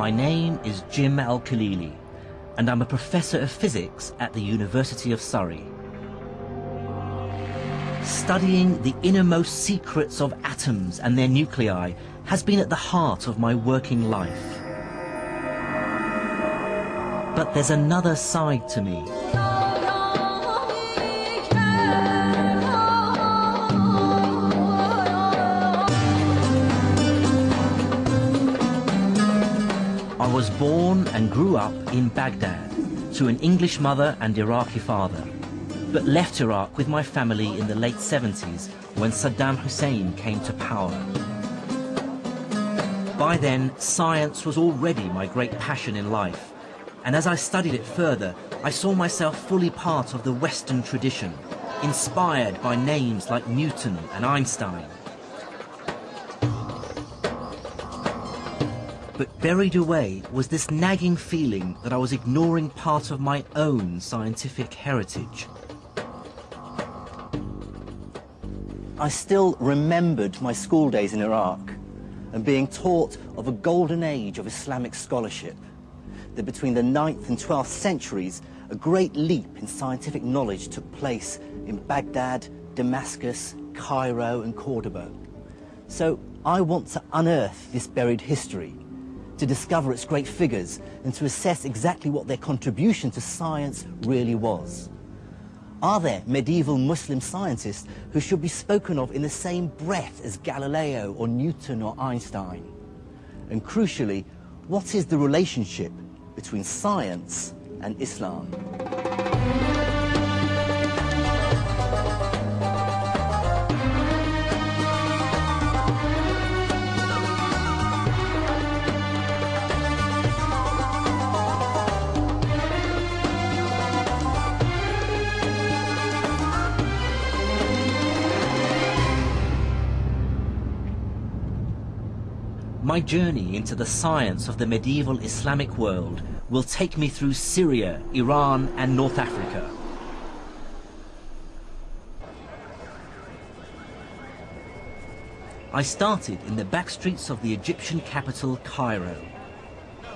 My name is Jim Al-Khalili, and I'm a professor of physics at the University of Surrey. Studying the innermost secrets of atoms and their nuclei has been at the heart of my working life. But there's another side to me. I was born and grew up in Baghdad to an English mother and Iraqi father, but left Iraq with my family in the late 70s when Saddam Hussein came to power. By then, science was already my great passion in life, and as I studied it further, I saw myself fully part of the Western tradition, inspired by names like Newton and Einstein. But buried away was this nagging feeling that I was ignoring part of my own scientific heritage. I still remembered my school days in Iraq and being taught of a golden age of Islamic scholarship, that between the 9th and 12th centuries, a great leap in scientific knowledge took place in Baghdad, Damascus, Cairo and Cordoba. So I want to unearth this buried history, to discover its great figures and to assess exactly what their contribution to science really was. Are there medieval Muslim scientists who should be spoken of in the same breath as Galileo or Newton or Einstein? And crucially, what is the relationship between science and Islam? My journey into the science of the medieval Islamic world will take me through Syria, Iran and North Africa. I started in the back streets of the Egyptian capital, Cairo,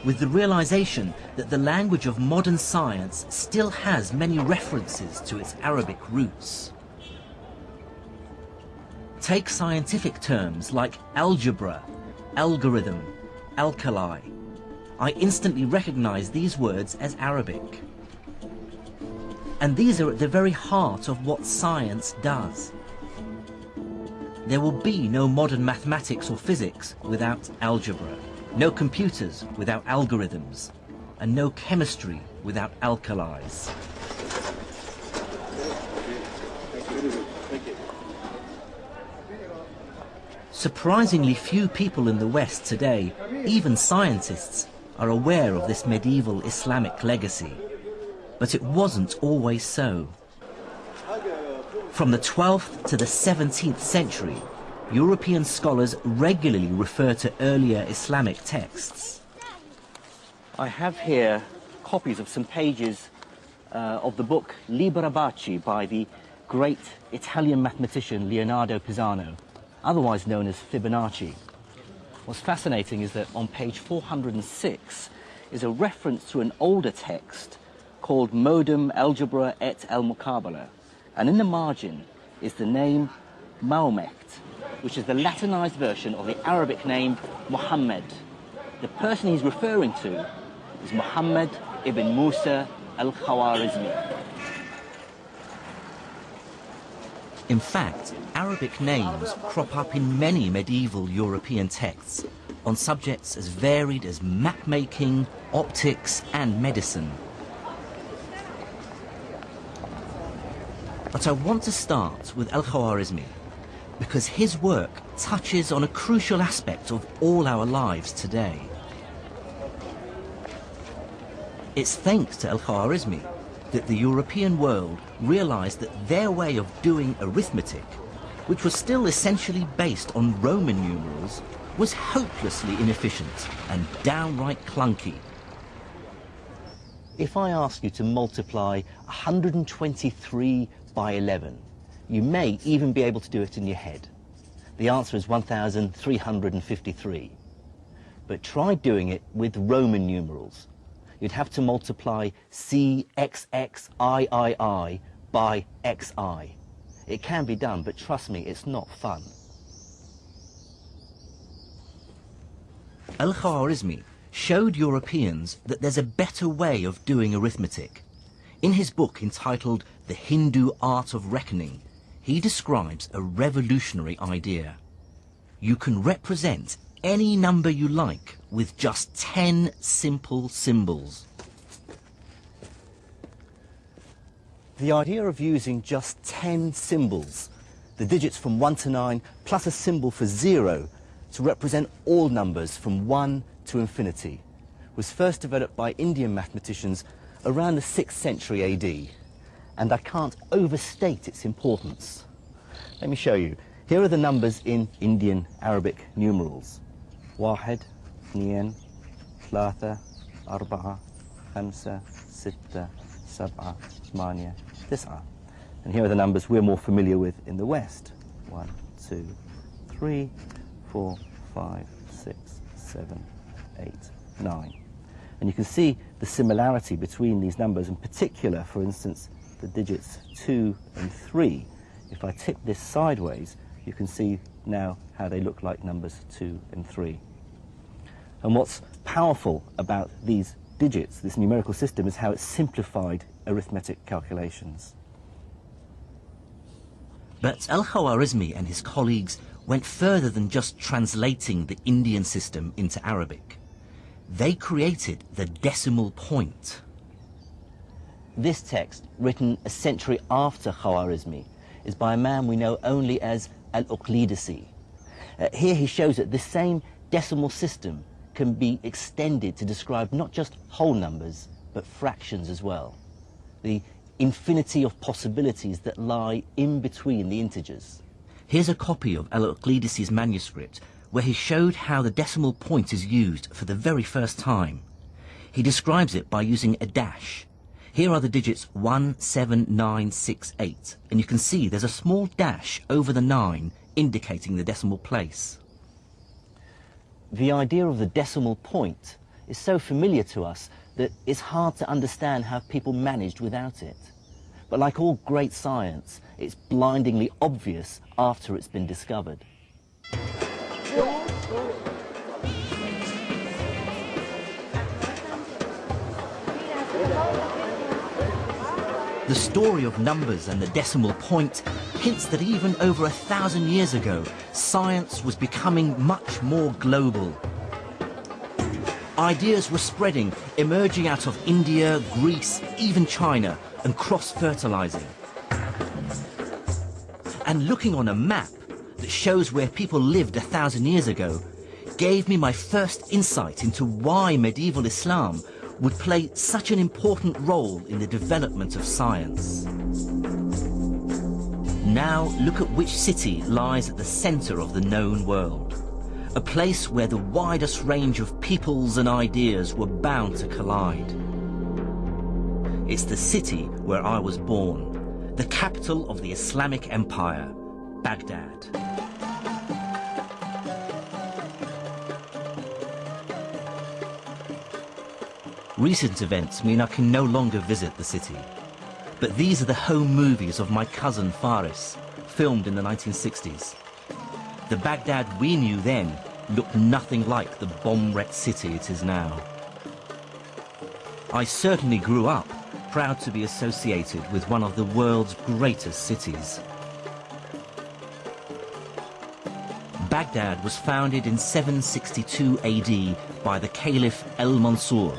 with the realization that the language of modern science still has many references to its Arabic roots. Take scientific terms like algebra, algorithm, alkali. I instantly recognize these words as Arabic. And these are at the very heart of what science does. There will be no modern mathematics or physics without algebra, no computers without algorithms, and no chemistry without alkalis. Surprisingly few people in the West today, even scientists, are aware of this medieval Islamic legacy. But it wasn't always so. From the 12th to the 17th century, European scholars regularly refer to earlier Islamic texts. I have here copies of some pages of the book Liber Abaci by the great Italian mathematician Leonardo Pisano, otherwise known as Fibonacci. What's fascinating is that on page 406 is a reference to an older text called Modum Algebra et al-Muqabala, and in the margin is the name Mahomet, which is the Latinized version of the Arabic name Muhammad. The person he's referring to is Muhammad ibn Musa al-Khwarizmi. In fact, Arabic names crop up in many medieval European texts on subjects as varied as map-making, optics and medicine. But I want to start with al-Khwarizmi because his work touches on a crucial aspect of all our lives today. It's thanks to al-Khwarizmi that the European world realized that their way of doing arithmetic, which was still essentially based on Roman numerals, was hopelessly inefficient and downright clunky. If I ask you to multiply 123 by 11, you may even be able to do it in your head. The answer is 1,353. But try doing it with Roman numerals. You'd have to multiply CXXIII by XI. It can be done, but trust me, it's not fun. Al-Khwarizmi showed Europeans that there's a better way of doing arithmetic. In his book entitled The Hindu Art of Reckoning, he describes a revolutionary idea. You can represent any number you like with just 10 simple symbols. The idea of using just 10 symbols, the digits from 1 to 9, plus a symbol for 0, to represent all numbers from 1 to infinity, was first developed by Indian mathematicians around the 6th century AD, and I can't overstate its importance. Let me show you. Here are the numbers in Indian Arabic numerals. 1, 2, 3, 4, 5, 6, 7, 8, 9. And here are the numbers we're more familiar with in the West. 1, 2, 3, 4, 5, 6, 7, 8, 9. And you can see the similarity between these numbers, in particular, for instance, the digits 2 and 3. If I tip this sideways, you can see now how they look like numbers 2 and 3. And what's powerful about these digits, this numerical system, is how it's simplified arithmetic calculations. But Al-Khwarizmi and his colleagues went further than just translating the Indian system into Arabic. They created the decimal point. This text, written a century after Khwarizmi, is by a man we know only as Al-Uqlidasi. Here he shows that this same decimal system can be extended to describe not just whole numbers, but fractions as well. The infinity of possibilities that lie in between the integers. Here's a copy of Al-Uqlidasi's manuscript where he showed how the decimal point is used for the very first time. He describes it by using a dash. Here are the digits 1, 7, 9, 6, 8, and you can see there's a small dash over the 9 indicating the decimal place. The idea of the decimal point is so familiar to us that it's hard to understand how people managed without it. But like all great science, it's blindingly obvious after it's been discovered. The story of numbers and the decimal point hints that even over 1,000 years ago, science was becoming much more global. Ideas were spreading, emerging out of India, Greece, even China, and cross-fertilizing. And looking on a map that shows where people lived 1,000 years ago gave me my first insight into why medieval Islam would play such an important role in the development of science. Now look at which city lies at the center of the known world. A place where the widest range of peoples and ideas were bound to collide. It's the city where I was born, the capital of the Islamic Empire, Baghdad. Recent events mean I can no longer visit the city, but these are the home movies of my cousin Faris, filmed in the 1960s. The Baghdad we knew then looked nothing like the bomb-wrecked city it is now. I certainly grew up proud to be associated with one of the world's greatest cities. Baghdad was founded in 762 AD by the Caliph al-Mansur.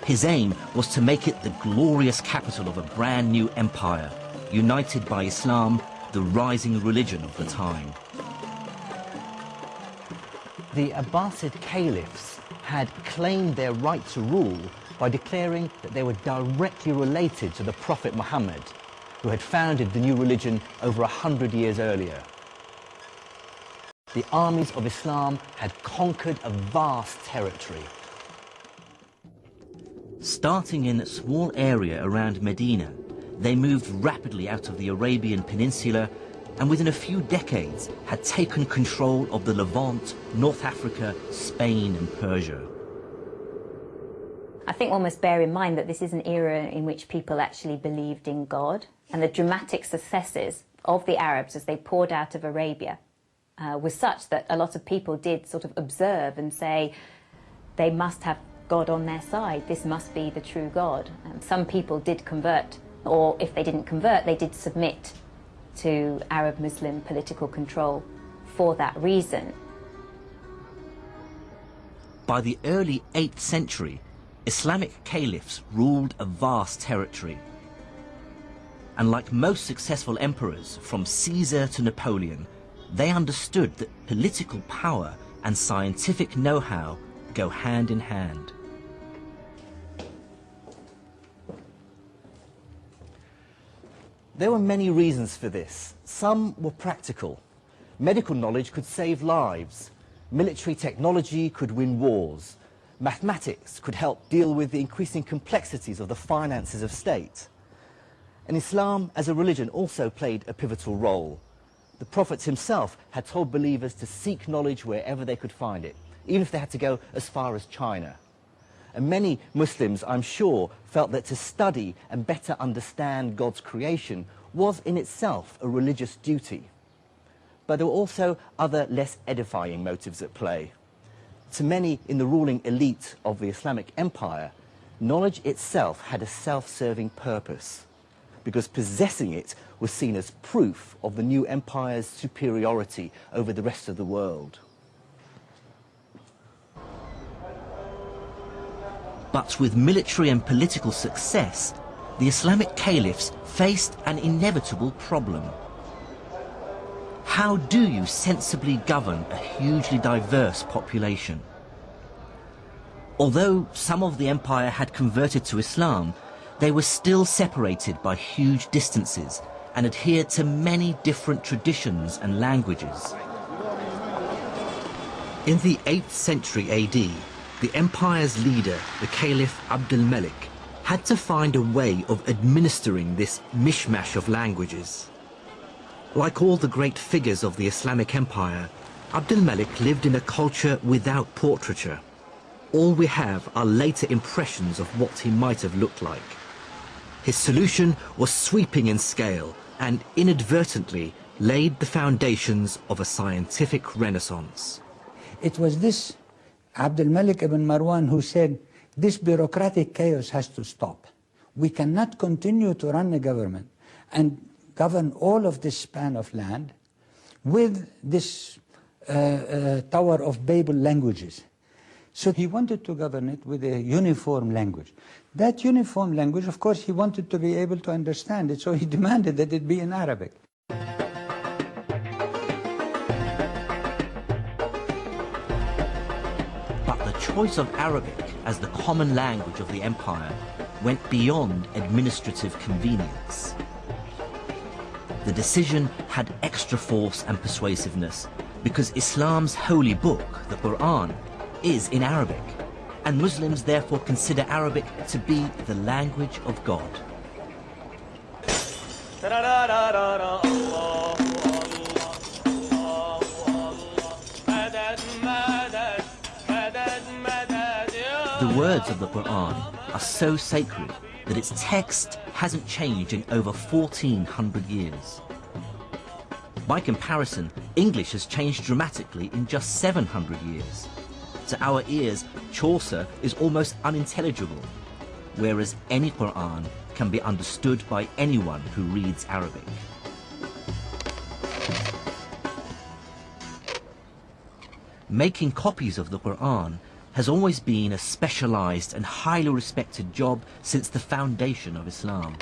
His aim was to make it the glorious capital of a brand new empire, united by Islam, the rising religion of the time. The Abbasid caliphs had claimed their right to rule by declaring that they were directly related to the Prophet Muhammad, who had founded the new religion over 100 years earlier. The armies of Islam had conquered a vast territory. Starting in a small area around Medina, they moved rapidly out of the Arabian Peninsula, and within a few decades had taken control of the Levant, North Africa, Spain and Persia. I think one must bear in mind that this is an era in which people actually believed in God, and the dramatic successes of the Arabs as they poured out of Arabia was such that a lot of people did sort of observe and say they must have God on their side, this must be the true God. Some people did convert, or if they didn't convert, they did submit to Arab-Muslim political control for that reason. By the early 8th century, Islamic caliphs ruled a vast territory. And like most successful emperors, from Caesar to Napoleon, they understood that political power and scientific know-how go hand in hand. There were many reasons for this. Some were practical. Medical knowledge could save lives. Military technology could win wars. Mathematics could help deal with the increasing complexities of the finances of state. And Islam as a religion also played a pivotal role. The Prophet himself had told believers to seek knowledge wherever they could find it, even if they had to go as far as China. And many Muslims, I'm sure, felt that to study and better understand God's creation was in itself a religious duty. But there were also other less edifying motives at play. To many in the ruling elite of the Islamic Empire, knowledge itself had a self-serving purpose, because possessing it was seen as proof of the new empire's superiority over the rest of the world. But with military and political success, the Islamic caliphs faced an inevitable problem. How do you sensibly govern a hugely diverse population? Although some of the empire had converted to Islam, they were still separated by huge distances and adhered to many different traditions and languages. In the 8th century AD, the empire's leader, the Caliph Abd-al-Malik, had to find a way of administering this mishmash of languages. Like all the great figures of the Islamic Empire, Abd-al-Malik lived in a culture without portraiture. All we have are later impressions of what he might have looked like. His solution was sweeping in scale and inadvertently laid the foundations of a scientific renaissance. It was this Abd-al-Malik ibn Marwan who said, this bureaucratic chaos has to stop. We cannot continue to run a government and govern all of this span of land with this Tower of Babel languages. So he wanted to govern it with a uniform language. That uniform language, of course, he wanted to be able to understand it, so he demanded that it be in Arabic. But the choice of Arabic as the common language of the empire went beyond administrative convenience. The decision had extra force and persuasiveness because Islam's holy book, the Quran, is in Arabic, and Muslims therefore consider Arabic to be the language of God. The words of the Quran are so sacred that its text hasn't changed in over 1400 years. By comparison, English has changed dramatically in just 700 years. To our ears, Chaucer is almost unintelligible, whereas any Quran can be understood by anyone who reads Arabic. Making copies of the Quran has always been a specialized and highly respected job since the foundation of Islam.